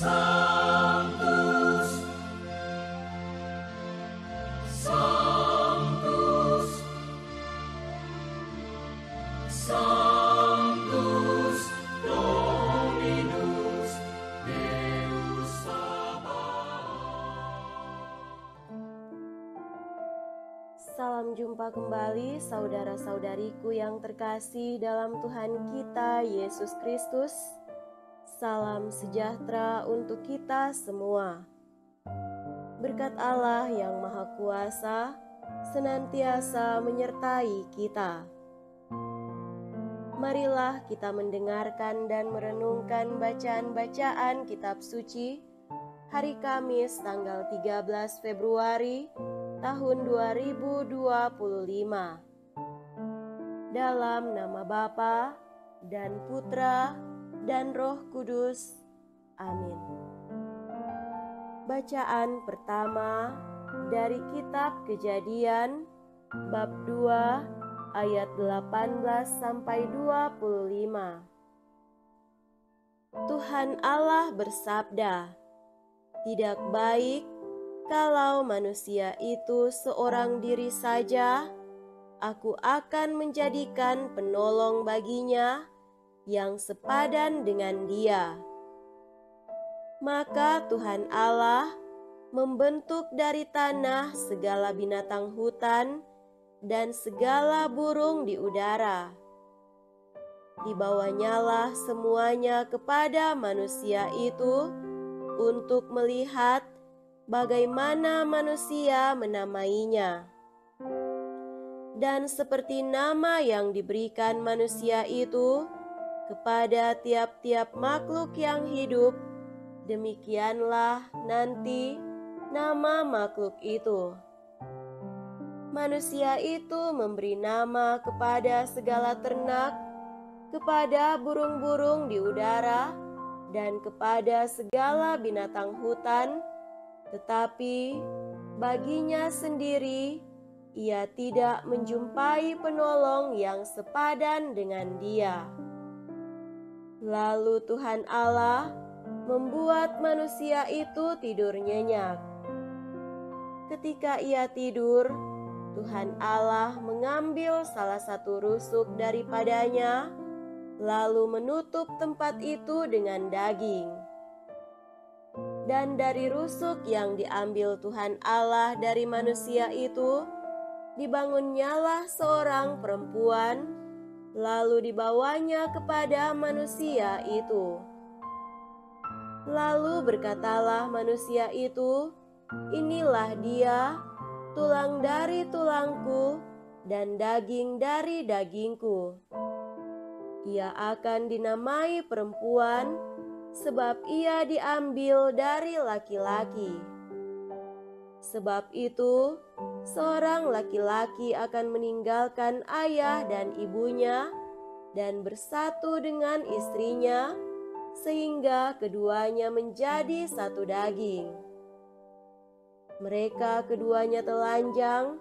Sanctus, Sanctus, Sanctus Dominus Deus Sabaoth. Salam jumpa kembali saudara-saudariku yang terkasih dalam Tuhan kita Yesus Kristus. Salam sejahtera untuk kita semua. Berkat Allah yang Maha Kuasa senantiasa menyertai kita. Marilah kita mendengarkan dan merenungkan bacaan-bacaan kitab suci hari Kamis tanggal 13 Februari tahun 2025. Dalam nama Bapa dan Putra dan Roh Kudus. Amin. Bacaan pertama dari kitab Kejadian bab 2 ayat 18 sampai 25. Tuhan Allah bersabda, "Tidak baik kalau manusia itu seorang diri saja. Aku akan menjadikan penolong baginya yang sepadan dengan dia." Maka Tuhan Allah membentuk dari tanah segala binatang hutan dan segala burung di udara. Dibawanyalah semuanya kepada manusia itu untuk melihat bagaimana manusia menamainya. Dan seperti nama yang diberikan manusia itu kepada tiap-tiap makhluk yang hidup, demikianlah nanti nama makhluk itu. Manusia itu memberi nama kepada segala ternak, kepada burung-burung di udara, dan kepada segala binatang hutan, tetapi baginya sendiri ia tidak menjumpai penolong yang sepadan dengan dia. Lalu Tuhan Allah membuat manusia itu tidur nyenyak. Ketika ia tidur, Tuhan Allah mengambil salah satu rusuk daripadanya, lalu menutup tempat itu dengan daging. Dan dari rusuk yang diambil Tuhan Allah dari manusia itu, dibangunnyalah seorang perempuan, lalu dibawanya kepada manusia itu. Lalu berkatalah manusia itu, "Inilah dia, tulang dari tulangku dan daging dari dagingku. Ia akan dinamai perempuan, sebab ia diambil dari laki-laki. Sebab itu, seorang laki-laki akan meninggalkan ayah dan ibunya dan bersatu dengan istrinya, sehingga keduanya menjadi satu daging. Mereka keduanya telanjang,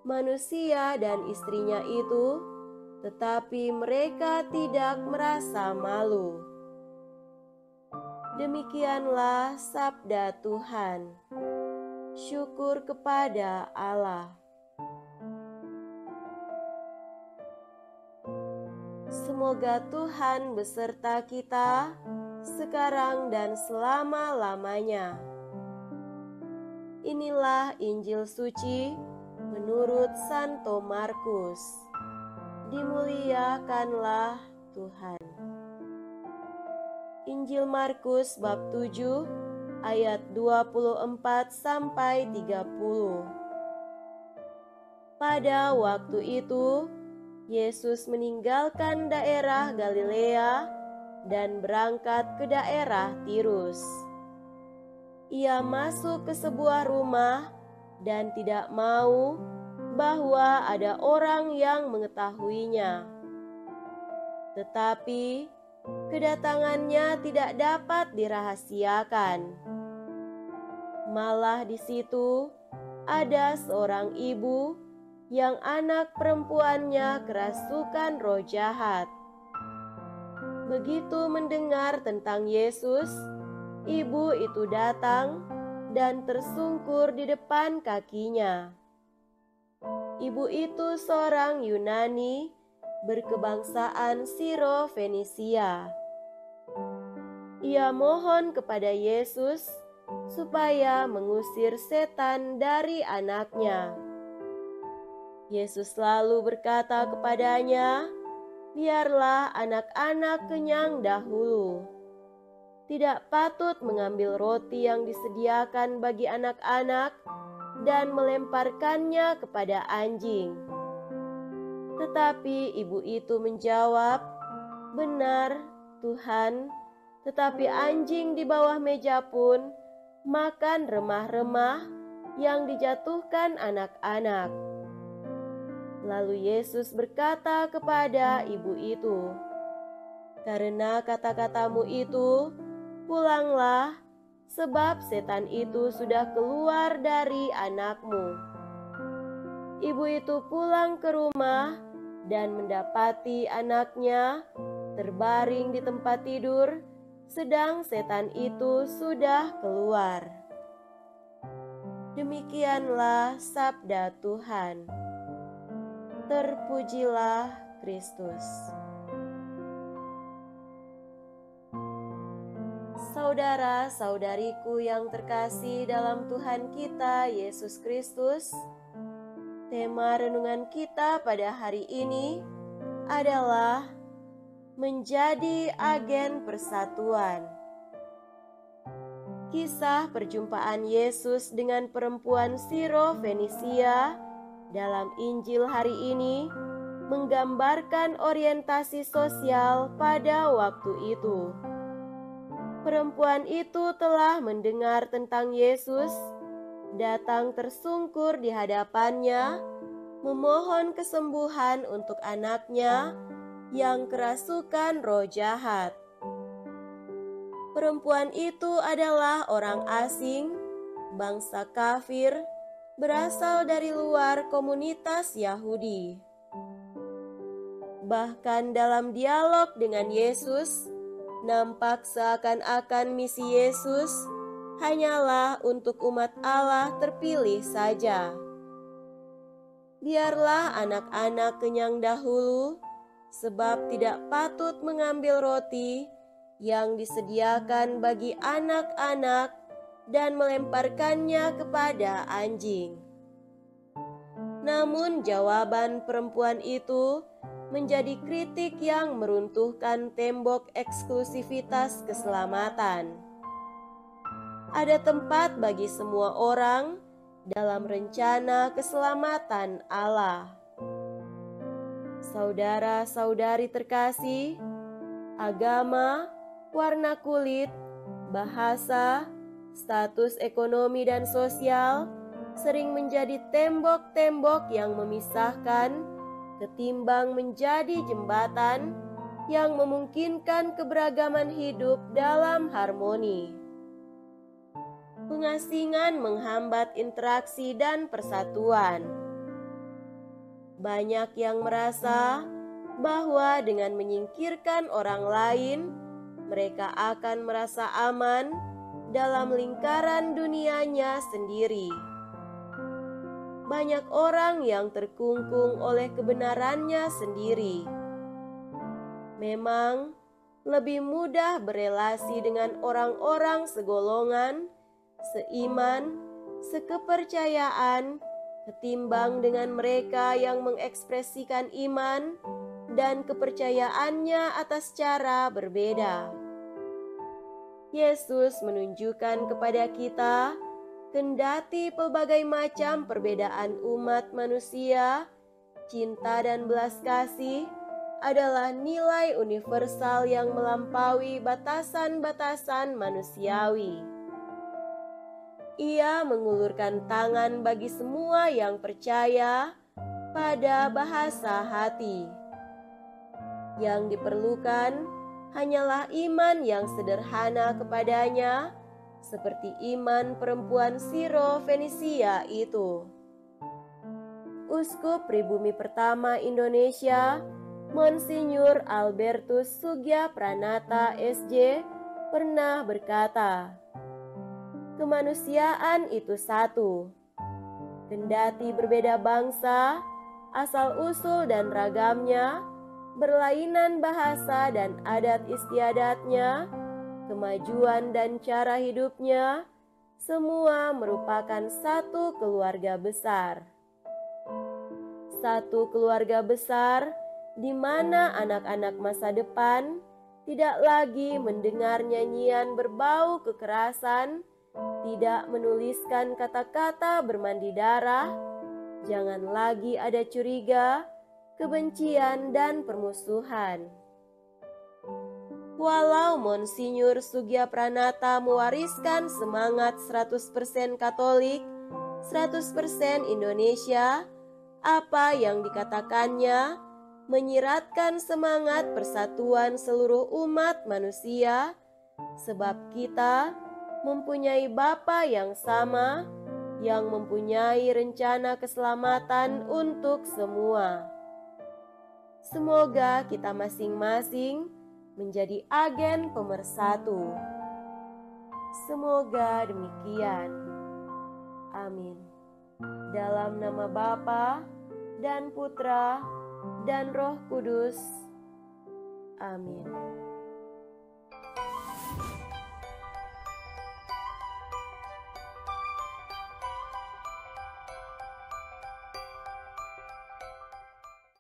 manusia dan istrinya itu, tetapi mereka tidak merasa malu." Demikianlah sabda Tuhan. Syukur kepada Allah. Semoga Tuhan beserta kita sekarang dan selama-lamanya. Inilah Injil suci menurut Santo Markus. Dimuliakanlah Tuhan. Injil Markus bab 7 ayat 24 sampai 30. Pada waktu itu, Yesus meninggalkan daerah Galilea dan berangkat ke daerah Tirus. Ia masuk ke sebuah rumah dan tidak mau bahwa ada orang yang mengetahuinya. Tetapi kedatangannya tidak dapat dirahasiakan. Malah di situ ada seorang ibu yang anak perempuannya kerasukan roh jahat. Begitu mendengar tentang Yesus, ibu itu datang dan tersungkur di depan kakinya. Ibu itu seorang Yunani berkebangsaan Siro-Fenisia. Ia mohon kepada Yesus supaya mengusir setan dari anaknya. Yesus lalu berkata kepadanya, "Biarlah anak-anak kenyang dahulu. Tidak patut mengambil roti yang disediakan bagi anak-anak dan melemparkannya kepada anjing." Tetapi ibu itu menjawab, "Benar, Tuhan, tetapi anjing di bawah meja pun makan remah-remah yang dijatuhkan anak-anak." Lalu Yesus berkata kepada ibu itu, "Karena kata-katamu itu, pulanglah, sebab setan itu sudah keluar dari anakmu." Ibu itu pulang ke rumah dan mendapati anaknya terbaring di tempat tidur, sedang setan itu sudah keluar. Demikianlah sabda Tuhan. Terpujilah Kristus. Saudara-saudariku yang terkasih dalam Tuhan kita Yesus Kristus, tema renungan kita pada hari ini adalah menjadi agen persatuan. Kisah perjumpaan Yesus dengan perempuan Siro-Fenisia dalam Injil hari ini menggambarkan orientasi sosial pada waktu itu. Perempuan itu telah mendengar tentang Yesus, datang tersungkur di hadapannya, memohon kesembuhan untuk anaknya yang kerasukan roh jahat. Perempuan itu adalah orang asing, bangsa kafir, berasal dari luar komunitas Yahudi. Bahkan dalam dialog dengan Yesus, nampak seakan-akan misi Yesus hanyalah untuk umat Allah terpilih saja. Biarlah anak-anak kenyang dahulu, sebab tidak patut mengambil roti yang disediakan bagi anak-anak dan melemparkannya kepada anjing. Namun jawaban perempuan itu menjadi kritik yang meruntuhkan tembok eksklusivitas keselamatan. Ada tempat bagi semua orang dalam rencana keselamatan Allah. Saudara-saudari terkasih, agama, warna kulit, bahasa, status ekonomi dan sosial sering menjadi tembok-tembok yang memisahkan ketimbang menjadi jembatan yang memungkinkan keberagaman hidup dalam harmoni. Pengasingan menghambat interaksi dan persatuan. Banyak yang merasa bahwa dengan menyingkirkan orang lain, mereka akan merasa aman dalam lingkaran dunianya sendiri. Banyak orang yang terkungkung oleh kebenarannya sendiri. Memang lebih mudah berelasi dengan orang-orang segolongan, seiman, sekepercayaan, ketimbang dengan mereka yang mengekspresikan iman dan kepercayaannya atas cara berbeda. Yesus menunjukkan kepada kita, kendati pelbagai macam perbedaan umat manusia, cinta dan belas kasih adalah nilai universal yang melampaui batasan-batasan manusiawi. Ia mengulurkan tangan bagi semua yang percaya pada bahasa hati. Yang diperlukan hanyalah iman yang sederhana kepadanya, seperti iman perempuan Siro-Fenisia itu. Uskup Pribumi Pertama Indonesia, Monsinyur Albertus Sugya Pranata SJ, pernah berkata, "Kemanusiaan itu satu. Kendati berbeda bangsa, asal-usul dan ragamnya, berlainan bahasa dan adat istiadatnya, kemajuan dan cara hidupnya, semua merupakan satu keluarga besar. Satu keluarga besar di mana anak-anak masa depan tidak lagi mendengar nyanyian berbau kekerasan, tidak menuliskan kata-kata bermandi darah, jangan lagi ada curiga, kebencian, dan permusuhan." Walau Monsinyur Sugyapranata mewariskan semangat 100% Katolik, 100% Indonesia, apa yang dikatakannya menyiratkan semangat persatuan seluruh umat manusia, sebab kita mempunyai Bapa yang sama, yang mempunyai rencana keselamatan untuk semua. Semoga kita masing-masing menjadi agen pemersatu. Semoga demikian. Amin. Dalam nama Bapa dan Putra dan Roh Kudus. Amin.